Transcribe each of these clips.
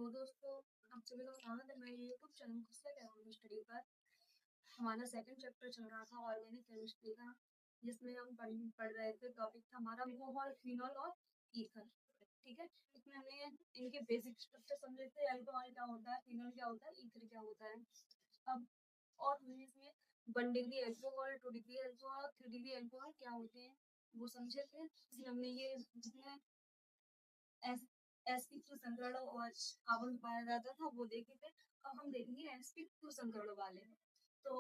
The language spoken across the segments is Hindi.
हेलो दोस्तों, आप सभी का स्वागत है मेरे यूट्यूब चैनल खुशला केमिस्ट्री स्टडी पर। हमारा सेकंड चैप्टर चल रहा था ऑर्गेनिक केमिस्ट्री का, जिसमें हम पढ़ रहे थे। टॉपिक था हमारा अल्कोहल, फिनॉल और ईथर। ठीक है, इसमें हमने इनके बेसिक स्ट्रक्चर समझे थे। अल्कोहल क्या होता है, फिनॉल क्या होता है, ईथर क्या होता है। अब और हमने इसमें 1 degree alcohol, 2 degree alcohol, 3 degree alcohol क्या होते हैं वो समझे थे। इसलिए हमने ये जिसमें sp2 संकरण और कार्बन पाया जाता था वो देखे थे। अब हम देखेंगे sp2 संकरण वाले। तो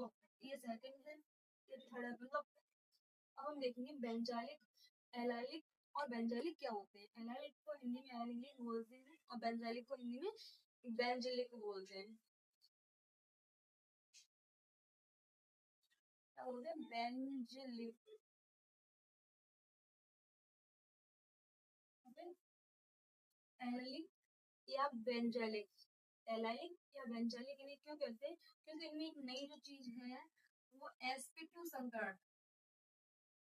ये सेकंड है, ये थर्ड है। मतलब अब हम देखेंगे बेंजाइलिक, एलाइलिक और बेंजाइलिक क्या होते हैं। एलाइलिक को हिंदी में एलाइलिक बोलते हैं और बेंजाइलिक को हिंदी में बेंजिलिक बोलते हैं। क्या बोलते हैं? बेंजिलिक, एलाइलिक या बेंजाइलिक। एलाइलिक या बेंजाइलिक इन्हें क्यों कहते हैं? क्योंकि इनमें एक नई जो चीज है वो sp2 संकरण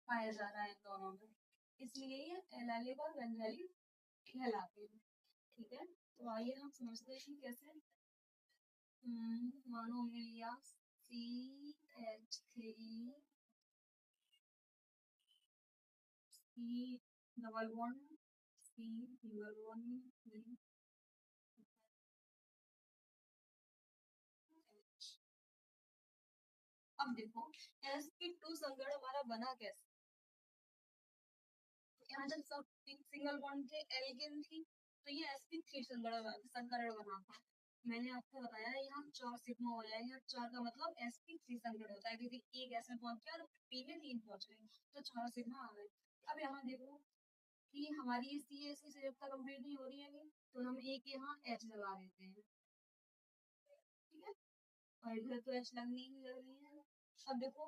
पाया जा रहा है दोनों में, इसलिए ये एलाइलिक और बेंजाइलिक कहलाते हैं। ठीक है, तो आइए हम समझते हैं कि कैसे। मानो हमने लिया CH3 C double one C single one. अब देखो sp2 संकरण हमारा बना कैसे। यहाँ जब सब सिंगल बॉन्ड थे, एल्केन थी, तो ये sp3 संकरण बना था। मैंने आपको बताया यहाँ 4 सिग्मा हो जाएंगे और 4 का मतलब sp3 संकरण होता है, क्योंकि एक ऐसे पहुंच गया और पी में 3 पहुंच गए, तो 4 सिग्मा आ गए। अब यहाँ देखो कि हमारी CH से जब तक कंप्लीट नहीं हो रही है अभी, तो हम एक यहाँ H लगा देते हैं। ठीक है, और इधर तो H लगनी ही लग रही है। अब देखो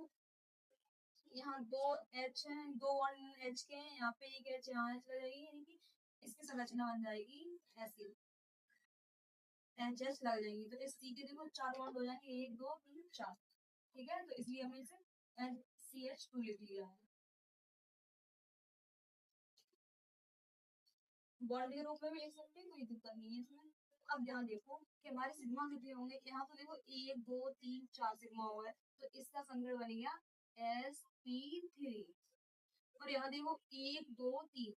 यहाँ 2 H है, 2 H के हैं, यहाँ पे एक H यहाँ H लगेगी, यानी कि इसकी संरचना बन जाएगी ऐसी, एच लग जाएगी। तो इस सी के देखो 4 बॉन्ड हो जाएंगे, 1 2 3 4। ठीक है, तो इसलिए हमने इसे CH2 लिख लिया है बॉन्ड के रूप में भी लिख सकते हैं, कोई दिक्कत नहीं है इसमें। अब यहाँ देखो कि हमारे सिग्मा कितने होंगे। यहाँ तो देखो 1 2 3 4 सिग्मा हुआ है, तो इसका संकरण बन गया sp3। और यहाँ देखो 1 2 3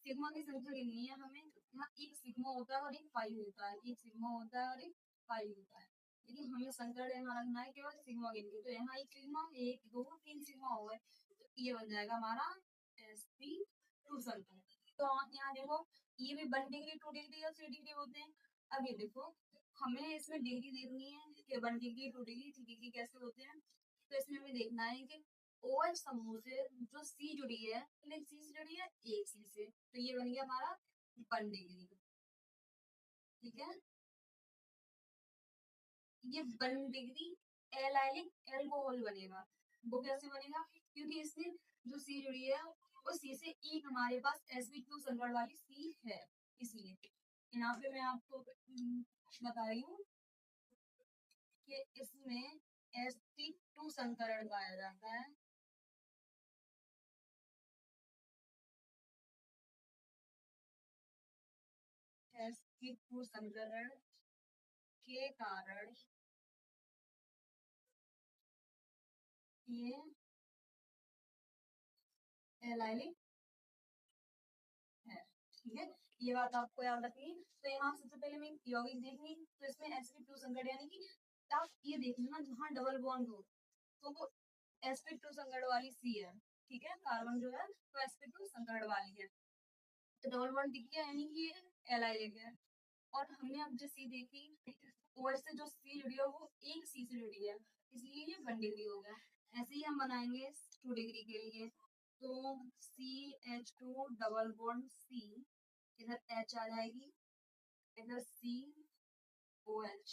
सिग्मा की संख्या गिननी है हमें। यहाँ एक सिग्मा होता है और एक पाई होता है, एक सिग्मा होता है और एक पाई होता है, लेकिन हमें संकरण यहाँ रखना है केवल सिग्मा गिन के। तो यहाँ एक सिग्मा, 1 2 3 सिग्मा हो गए, तो ये बन जाएगा हमारा sp2 संकरण। तो यहाँ देखो ये भी 1 डिग्री 2 डिग्री और 3 डिग्री होते हैं। अब ये देखो हमें इसमें डिग्री देखनी है कि 1 डिग्री 2 डिग्री 3 डिग्री कैसे होते हैं। तो इसमें हमें देखना है कि OH समूह से जो C जुड़ी है, C से जुड़ी है एक C से, तो ये बन गया हमारा 1 डिग्री। ठीक है, ये 1 डिग्री एलाइलिक अल्कोहल बनेगा। वो कैसे बनेगा? क्योंकि इसमें जो C जुड़ी है वो C से एक हमारे पास sp2 संकरण वाली C है, इसलिए यहाँ पे मैं आपको बता रही हूँ कि इसमें sp2 संकरण पाया जाता है। sp2 संकरण के कारण ये एलाइलिक है। ठीक है, ये बात आपको याद रखनी। तो यहाँ सबसे पहले मैं यौगिक देखनी, तो इसमें sp2 संकरण, यानी कि आप ये देख लेना जहाँ डबल बॉन्ड हो तो वो sp2 संकरण वाली C है। ठीक है, कार्बन जो है तो sp2 संकरण वाली है, तो डबल बॉन्ड दिख गया, यानी कि ये एलाइलिक है। और हमने अब जो C देखी, OH से जो C जुड़ी है वो एक C से जुड़ी है, इसलिए ये 1 डिग्री हो गया। ऐसे ही हम बनाएंगे 2 डिग्री के लिए, तो CH2 डबल बॉन्ड C, इधर H आ जाएगी, इधर COH।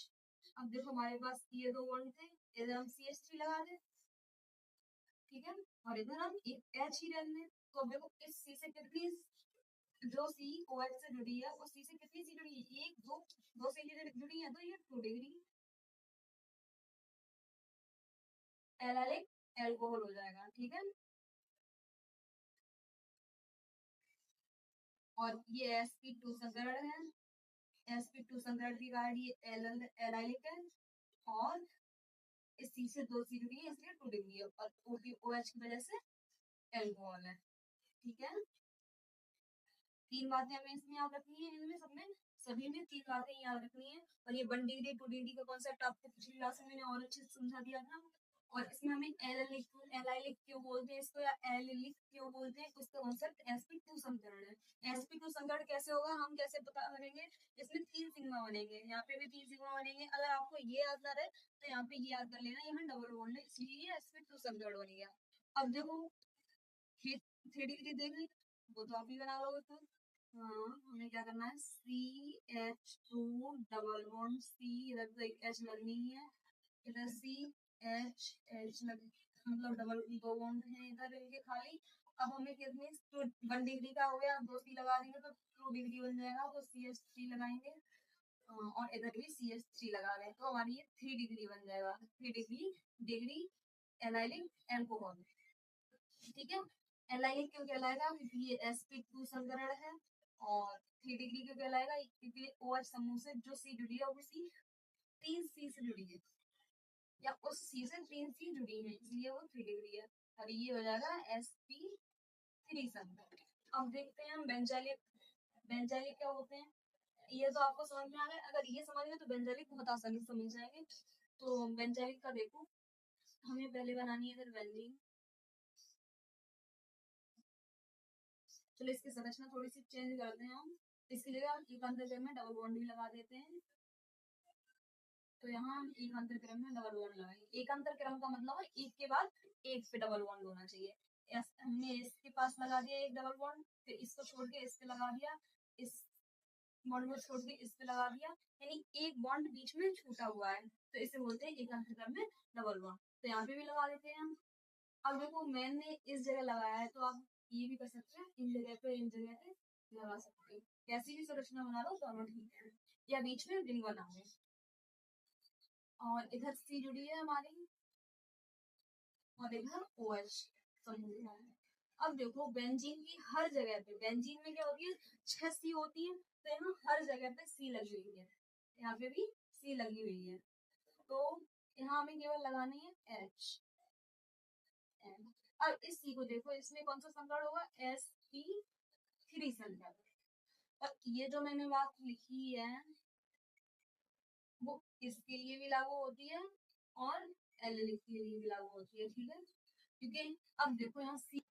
अब देखो हमारे पास ये 2 बॉन्ड थे, इधर हम CH3 लगा दें। ठीक है, और इधर हम एक H ही रहने दें। तो अब देखो इस C से कितनी, जो C OH से जुड़ी है उस C से कितनी C जुड़ी है, 1 2 2 C जुड़ी है, तो ये 2 डिग्री एलाइलिक अल्कोहल हो जाएगा। ठीक है, और ये sp2 संकरण है, sp2 संकरण की गाड़ी एलाइलिक है और इस सी से 2 सी जुड़ी है इसलिए 2 डिग्री है और OH की वजह से एल्कोहल है। ठीक है, 3 बातें हमें इसमें याद रखनी है, इनमें सब में सभी में 3 बातें याद रखनी है। और ये 1 डिग्री 2 डिग्री का कॉन्सेप्ट आपको पिछली क्लास में मैंने और अच्छे से समझा दिया था। और इसमें हमें एलाइलिक क्यों बोलते हैं इसको या एलिलिक क्यों बोलते हैं, उसका कॉन्सेप्ट sp2 संकरण है। sp2 संकरण कैसे होगा, हम कैसे पता करेंगे, इसमें 3 सिग्मा बनेंगे, यहाँ पे भी 3 सिग्मा बनेंगे। अगर आपको ये याद ना रहे तो यहाँ पे ये याद कर लेना, यहाँ डबल बॉन्ड है इसलिए ये sp2 संकरण बन गया। अब देखो 3 डिग्री देंगे वो तो आप ही बना लोगे खुद। हाँ, हमें क्या करना है, CH2 डबल बॉन्ड C, इधर तो एक H लगनी है, इधर CH मतलब डबल 2 बॉन्ड है इधर इनके खाली। अब हमें कितने 1 डिग्री का हो गया, 2 C लगा देंगे तो 2 डिग्री बन जाएगा, तो CH3 लगाएंगे और इधर भी CH3 लगा लें तो हमारी ये 3 डिग्री बन जाएगा। 3 डिग्री एनाइलिक एल्कोहल। ठीक है, एलाइलिक क्यों कहलाएगा, क्योंकि ये sp2 संकरण है और 3 डिग्री क्यों कहलाएगा, क्योंकि OH समूह से जो C जुड़ी है वो C 3 C से जुड़ी है या उस C से 3 C जुड़ी है इसलिए वो 3 डिग्री है और ये हो जाएगा sp3 संकरण। अब देखते हैं हम बेंजाइलिक। बेंजाइलिक क्या होते हैं, ये तो आपको समझ में आ गया। अगर ये समझ में तो बेंजाइलिक बहुत आसानी से समझ जाएंगे। तो बेंजाइलिक का देखो, हमें पहले बनानी है इधर बेंजीन। चलो इसकी संरचना थोड़ी सी चेंज करते हैं हम, इसके लिए हम एक अंतरक्रम में डबल बॉन्ड भी लगा देते हैं। तो यहाँ हम एक अंतरक्रम में डबल बॉन्ड लगाएंगे। एक अंतरक्रम का मतलब है एक के बाद एक पे डबल बॉन्ड होना चाहिए। हमने इसके पास लगा दिया एक डबल बॉन्ड, फिर इसको छोड़ के इस पे लगा दिया, इस बॉन्ड को छोड़ के इस पे लगा दिया, यानी एक बॉन्ड बीच में छूटा हुआ है तो इसे बोलते हैं एक अंतरक्रम में डबल बॉन्ड। तो यहाँ पे भी लगा देते हैं हम। अब देखो मैंने इस जगह लगाया है तो आप ये भी कर सकते हैं, इन जगह पे लगा सकते हैं, कैसी भी संरचना बना लो दोनों ठीक है, या बीच में रिंग बना है और इधर C जुड़ी है हमारी और इधर OH समूह है। अब देखो बेंजीन की हर जगह पे, बेंजीन में क्या होती है 6 C होती है तो यहाँ हर जगह पे C लगी हुई है, यहाँ पे भी C लगी हुई है तो यहाँ हमें केवल लगानी है H। अब इस C को देखो, इसमें कौन सा संकरण होगा, sp3 संकरण। और ये जो मैंने बात लिखी है वो इसके लिए भी लागू होती है और एलिलिक के लिए भी लागू होती है। ठीक है, क्योंकि अब देखो यहाँ C,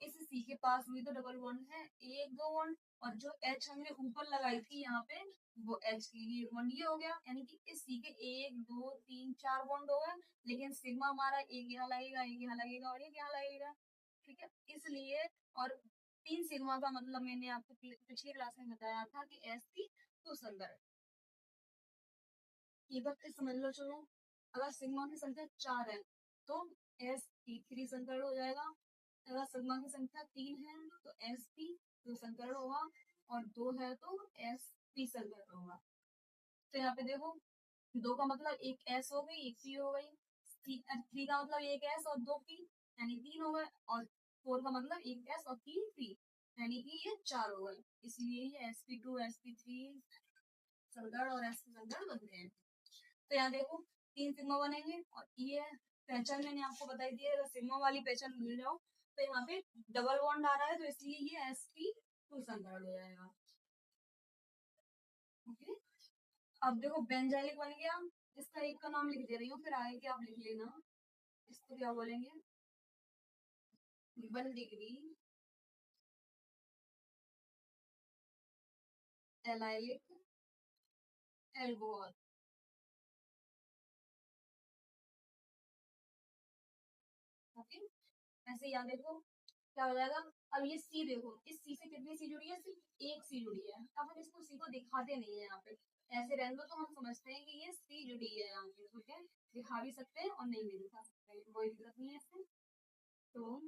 इस C के पास भी तो डबल बॉन्ड है, एक दो बॉन्ड, और जो H हमने ऊपर लगाई थी यहाँ पे वो H के लिए बॉन्ड ये हो गया, यानी कि इस C के 1 2 3 4 बॉन्ड हो गए, लेकिन सिग्मा हमारा एक यहाँ लगेगा, एक यहाँ लगेगा और एक यहाँ लगेगा। ठीक है, इसलिए और 3 सिग्मा का मतलब मैंने आपको पिछली क्लास में बताया था कि sp2 संकरण। ये बात समझ लो। चलो अगर सिग्मा की संख्या 4 है तो sp3 संकरण हो जाएगा, अगर सिग्मा की संख्या 3 है तो sp2 संकरण होगा और 2 है तो sp संकरण होगा। तो यहाँ पे देखो 2 का मतलब एक s हो गई एक p हो गई, 3 का मतलब एक s और 2 p यानी 3 हो गए, और 4 का मतलब एक s और 3 p यानी कि ये 4 हो गए, इसलिए ये sp2 sp3 संकरण और sp संकरण बनते हैं। तो यहाँ देखो 3 सिग्मा बनेंगे और ये पहचान मैंने आपको बताई दी है, अगर सिग्मा वाली पहचान भूल जाओ तो यहाँ पे डबल बॉन्ड आ रहा है तो इसलिए ये sp2 संकरण हो जाएगा। ओके, अब देखो बेंजाइलिक बन गया, इसका एक का नाम लिख दे रही हूँ फिर आगे के आप लिख लेना। इसको क्या बोलेंगे, 1 डिग्री एलाइलिक एल्कोहल। ओके, ऐसे याद देखो क्या हो जाएगा। अब ये C देखो, इस C से कितनी C जुड़ी है, सिर्फ एक C जुड़ी है। अब हम इसको C को दिखाते नहीं है यहाँ पे, ऐसे रहने दो तो हम समझते हैं कि ये C जुड़ी है यहाँ पे। ठीक है, दिखा भी सकते हैं और नहीं भी दिखा सकते हैं, कोई दिक्कत नहीं है इससे। तो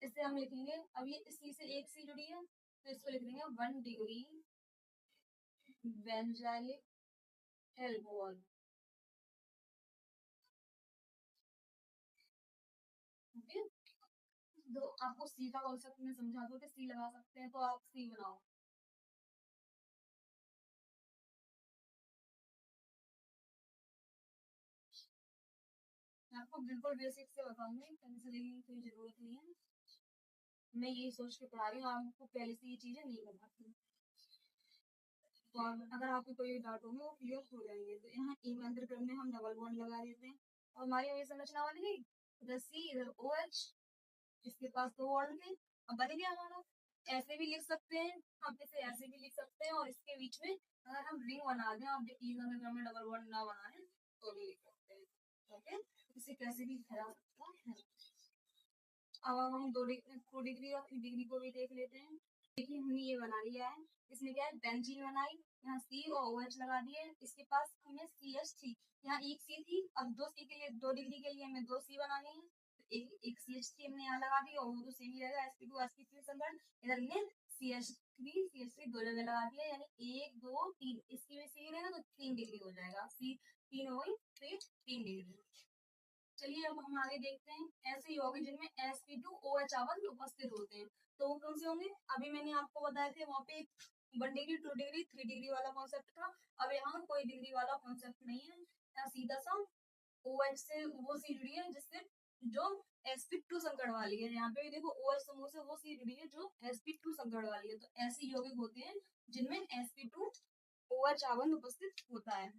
इससे हम लिखेंगे, अब ये इस C से एक C जुड़ी है तो इसको लिख देंगे 1 डिग्री बेंजाइलिक एल्कोहल। ओके, तो आपको C का कॉन्सेप्ट में समझा दो कि C लगा सकते हैं तो आप C बनाओ। मैं आपको बिल्कुल बेसिक से बताऊंगी, पेंसिल की कोई जरूरत नहीं है। मैं यही सोच के पढ़ा रही हूँ, आपको पहले से ये चीजें नहीं बताती। तो अगर आपको कोई डाउट होगा वो क्लियर हो जाएंगे। तो यहाँ ई में अंतर क्रम में हम डबल बॉन्ड लगा देते हैं और हमारी ये संरचना बन गई। इधर सी, इधर ओ एच, इसके पास दो बॉन्ड थे, अब बन गया हमारा। ऐसे भी लिख सकते हैं हम, इसे ऐसे भी लिख सकते हैं, और इसके बीच में अगर हम रिंग बना दें, आप ई में डबल बॉन्ड ना बनाए तो भी लिख सकते हैं। ओके, इसे कैसे भी फैला सकता है। अब हम 2 डिग्री और 3 डिग्री को भी देख लेते हैं। देखिए हमने ये बना लिया है, इसमें क्या है, बेंजीन बनाई, यहाँ सी और ओ एच लगा दिए, इसके पास हमें सी एच थी, यहाँ एक सी थी, अब 2 सी के लिए 2 डिग्री के लिए हमें 2 सी बनानी है, तो एक सी एच थी हमने यहाँ लगा दी, और वो तो सेम ही रहेगा, sp2 sp3 संकरण। इधर हमने सी एच थ्री दो जगह लगा दिया, यानी 1 2 3, इसकी वजह से रहेगा तो 3 डिग्री हो जाएगा, सी 3 हो गई, फिर 3 डिग्री। चलिए अब हम आगे देखते हैं ऐसे यौगिक जिनमें sp2OH आवन उपस्थित होते हैं, तो वो कौन से होंगे। अभी मैंने आपको बताए थे वहां पे 1 डिग्री 2 डिग्री 3 डिग्री वाला कॉन्सेप्ट था। अब यहाँ कोई डिग्री वाला कॉन्सेप्ट नहीं है, यहाँ सीधा सा OH से वो सी जुड़ी है जिससे जो sp2 संकरण वाली है। यहाँ पे भी देखो OH समूह से वो सी जुड़ी है जो sp2 संकरण वाली है। तो ऐसे यौगिक होते हैं जिनमें sp2OH आवन उपस्थित होता है।